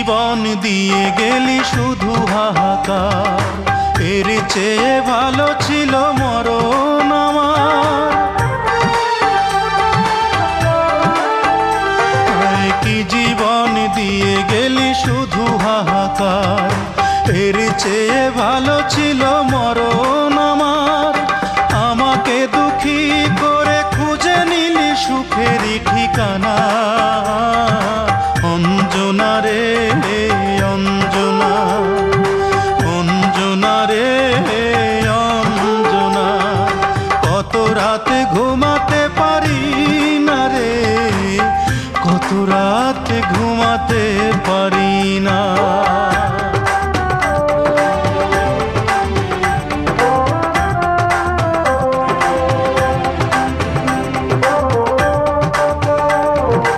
জীবন দিয়ে গেলি শুধু হাহাকার, এর চেয়ে ভালো ছিল মরণ আমার। কি জীবন দিয়ে গেলি শুধু হাহাকার, এর চেয়ে ভালো ছিল মরণ আমার। আমাকে দুঃখী করে খুঁজে নিলি সুখেরই ঠিকানা।